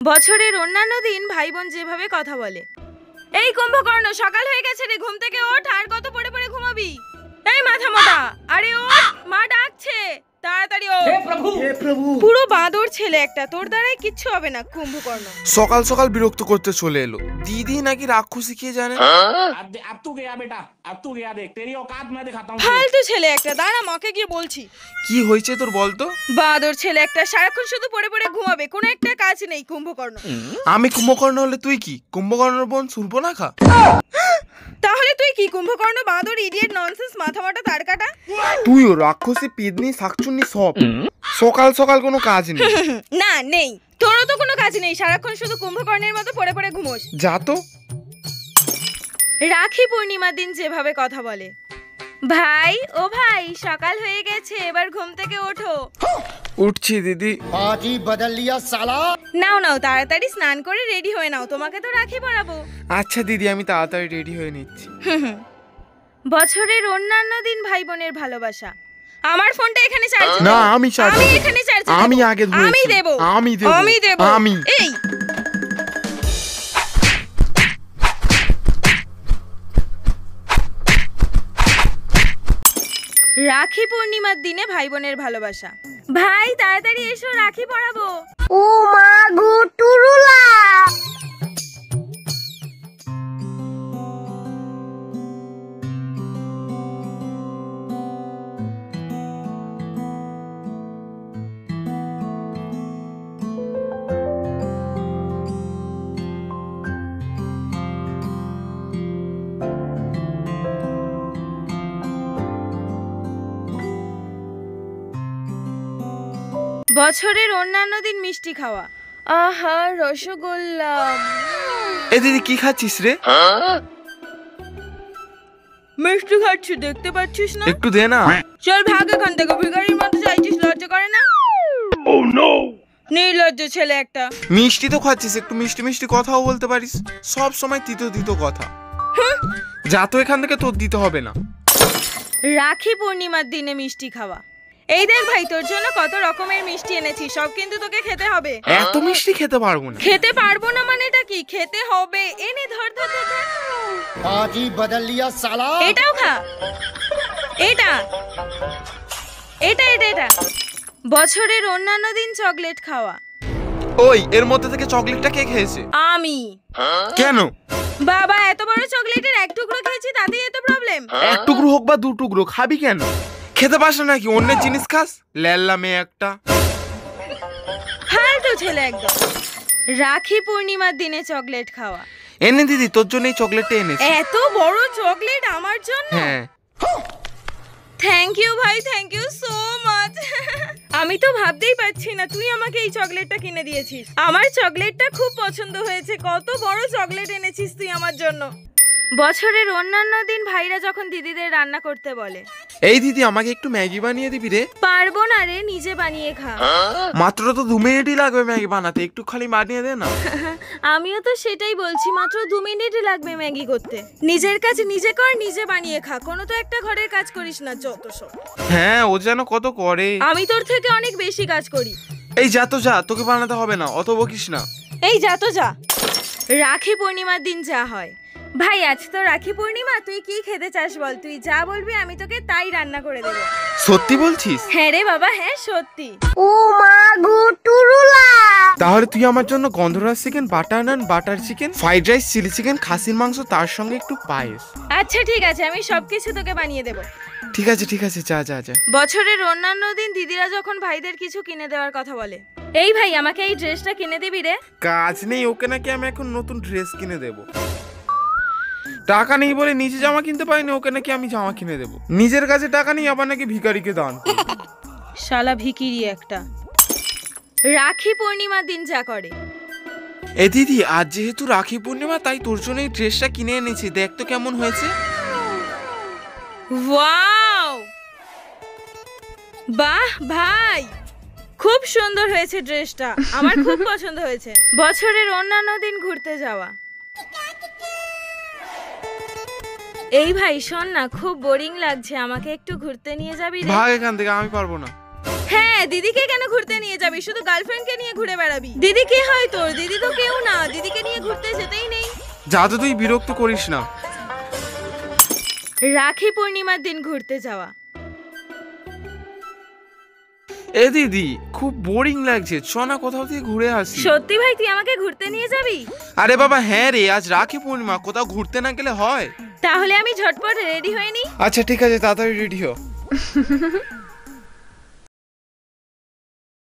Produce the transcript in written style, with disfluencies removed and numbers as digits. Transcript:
বছরের অন্যান্য দিন ভাই বোন যেভাবে কথা বলে। এই কুম্ভকর্ণ, সকাল হয়ে গেছে রে, ঘুম থেকে ওঠ। আর কত পড়ে পড়ে ঘুমাবি? এই মাথা মোটা, আরে ওঠ, মা ডাকছে, তাড়াতাড়ি ওঠ। হে প্রভু, পুরো বাঁদর ছেলে একটা, তোর দ্বারাই কিচ্ছু হবে না কুম্ভকর্ণ। সকাল সকাল বিরক্ত করতে চলে এলো। দিদি নাকি রাক্ষসী কে জানে। अब तू गया बेटा, अब तू गया, देख तेरी औकात मैं दिखाता हूँ। ফালতু ছেলে একটা, দাঁড়া মাকে গিয়ে বলছি। কি হয়েছে তোর বলতো? বাঁদর ছেলে একটা, সারাক্ষণ শুধু পড়ে পড়ে ঘুমাবে, কোনো একটা কাজ নেই কুম্ভকর্ণ। আমি কুম্ভকর্ণ হলে তুই কি? কুম্ভকর্ণের বোন শূর্পণখা? তাহলে তুই কি? কুম্ভকর্ণ, বাঁদর, ইডিয়েট, ননসেন্স, মাথা মোটা, তার কাটা। তুইও রাক্ষসী, পিদনি, শাকচুন্নি সব। সকাল সকাল কোনো কাজ নেই। না নেই, তোরও তো কোনো কাজ নেই, সারাক্ষণ শুধু কুম্ভকর্ণের মতো পড়ে পড়ে ঘুমোস। যা তো। রাখি পূর্ণিমার দিন যেভাবে কথা বলে। ভাই, ও ভাই, সকাল হয়ে গেছে, এবার ঘুম থেকে ওঠো। উঠছি দিদি। আজই বদল লিয়া সালা। নাও নাও, তাড়াতাড়ি স্নান করে রেডি হয়ে নাও, তোমাকে তো রাখি পরাবো। আচ্ছা দিদি, আমি তাড়াতাড়ি রেডি হয়ে নিচ্ছি। বছরের অন্যান্য দিন ভাই বোনের ভালোবাসা। আমার ফোনটা এখানে চার্জ দাও। না, আমি চার্জ আমি দেব। এখানে চার্জ দেব। আমি আগে ধরেছি। আমি দেব। আমি দেব। আমি দেব। আমি। এই রাখি পূর্ণিমার দিনে ভাই বোনের ভালোবাসা। ভাই, তাড়াতাড়ি এসো, রাখি পরাবো। ও মা গো টুরুলা। বছরের অন্যান্য দিন মিষ্টি খাওয়া। আহা, রসগোল্লা। এ দিদি, কি খাচ্ছিস রে? মিষ্টি খাচ্ছি, দেখতে পাচ্ছিস না? একটু দে না। চল ভাগ এখান থেকে, ভিখারির মতো চাইছিস, লজ্জা করে না? নির্লজ্জ ছেলে একটা। মিষ্টি তো খাচ্ছিস, একটু মিষ্টি মিষ্টি কথাও বলতে পারিস। সব সময় তিতো তিতো কথা। যা তো এখান থেকে, তোর দিতে হবে না। রাখি পূর্ণিমার দিনে মিষ্টি খাওয়া। এই দেখ ভাই, তোর জন্য কত রকমের মিষ্টি এনেছি, সব কিন্তু তোকে খেতে হবে। এত মিষ্টি খেতে পারবো না। খেতে পারবো না মানেটা কি? খেতে হবে। এনে ধর ধর ধর ধর। আজই বদল লিয়া সালা। এটাও খা। এটা এটা এটা এটা। বছরের অন্যান্য দিন চকলেট খাওয়া। ওই, এর মধ্যে থেকে চকলেটটা কে খেয়েছে? আমি। কেন? বাবা, এত বড় চকলেটের এক টুকরো খেয়েছি, তাতেই এত প্রবলেম? এক টুকরো হোক বা দু টুকরো, খাবি কেন? খেতে পাস না নাকি? অন্যের জিনিস খাস, ল্যাল্লা মেয়ে একটা। ফালতু ছেলে একদম। রাখি পূর্ণিমার দিনে চকলেট খাওয়া। এনে দিদি, তোর জন্য এই চকলেটটা এনেছি। এত বড় চকলেট আমার জন্য? হ্যাঁ। থ্যাংক ইউ ভাই, থ্যাংক ইউ সো মাচ। আমি তো ভাবতেই পারছি না তুই আমাকে এই চকলেটটা কিনে দিয়েছিস। আমার চকলেটটা খুব পছন্দ হয়েছে। কত বড় চকলেট এনেছিস তুই আমার জন্য। বছরের অন্যান্য দিন ভাইরা যখন দিদিদের রান্না করতে বলে। এই দিদি, আমাকে একটু ম্যাগি বানিয়ে দিবি রে? পারবো না রে, নিজে বানিয়ে খা। মাত্র তো 2 মিনিটই লাগবে ম্যাগি বানাতে, একটু খালি বানিয়ে দে না। আমিও তো সেটাই বলছি, মাত্র 2 মিনিটই লাগবে ম্যাগি করতে। নিজের কাজ নিজে কর, নিজে বানিয়ে খা, কোনো তো একটা ঘরের কাজ করিস না, যত সব। হ্যাঁ, ও যেন কত করে। আমি তোর থেকে অনেক বেশি কাজ করি। এই যা তো যা, তোকে বানাতে হবে না, অত বকিস না। এই যা তো যা। রাখি পূর্ণিমার দিন যা হয়। ভাই, আজ তো রাখি পূর্ণিমা, তুই কি খেতে চাস বল, তুই যা বলবি আমি তোকে তাই রান্না করে দেবো। সত্যি বলছিস? হ্যাঁ রে বাবা, হ্যাঁ সত্যি। ও মা গো টুরুলা। তাহলে তুই আমার জন্য gondhoraj chicken, butter naan, butter chicken, fried rice, chilli chicken, খাসির মাংস, তার সঙ্গে একটু পায়েস। আচ্ছা ঠিক আছে, আমি সবকিছু তোকে বানিয়ে দেবো। ঠিক আছে ঠিক আছে, যা যা যা। বছরের অন্যান্য দিন দিদিরা যখন ভাইদের কিছু কিনে দেওয়ার কথা বলে। এই ভাই, আমাকে এই ড্রেসটা কিনে দিবি রে? কাজ নেই, ওকে নাকি আমি এখন নতুন ড্রেস কিনে দেবো। টাকা নেই বলে নিজে জামা কিনতে পারিনি, ওকে নাকি আমি জামা কিনে দেবো। নিজের কাছে টাকা নেই, আবার নাকি ভিখারিকে দান। শালা ভিখিরি একটা। রাখি পূর্ণিমার দিন যা করে। এ দিদি, আজ যেহেতু রাখি পূর্ণিমা, তাই তোর জন্য এই ড্রেসটা কিনে এনেছি, দেখ তো কেমন হয়েছে। ওয়াও, বাহ ভাই, খুব সুন্দর হয়েছে ড্রেসটা, আমার খুব পছন্দ হয়েছে। বছরের অন্যান্য দিন ঘুরতে যাওয়া। এই ভাই শোন না, খুব বোরিং লাগছে, আমাকে একটু ঘুরতে নিয়ে যাবি রে? ভাগ এখান থেকে, আমি পারবো না। হ্যাঁ, দিদিকে কেন ঘুরতে নিয়ে যাবি? শুধু গার্লফ্রেন্ডকে নিয়ে ঘুরে বেড়াবি? দিদি কি হয় তোর? দিদি তো যা তো তুই বিরক্ত করিস না। রাখি পূর্ণিমার দিন ঘুরতে যাওয়া। এ দিদি খুব বোরিং লাগছে, চ না কোথাও থেকে ঘুরে আসি। সত্যি ভাই তুই আমাকে ঘুরতে নিয়ে যাবি? আরে বাবা হ্যাঁ রে, আজ রাখি পূর্ণিমা, কোথাও ঘুরতে না গেলে হয়? তাহলে আমি ঝটপট রেডি হয়ে নি। আচ্ছা ঠিক আছে, তাড়াতাড়ি রেডি হ।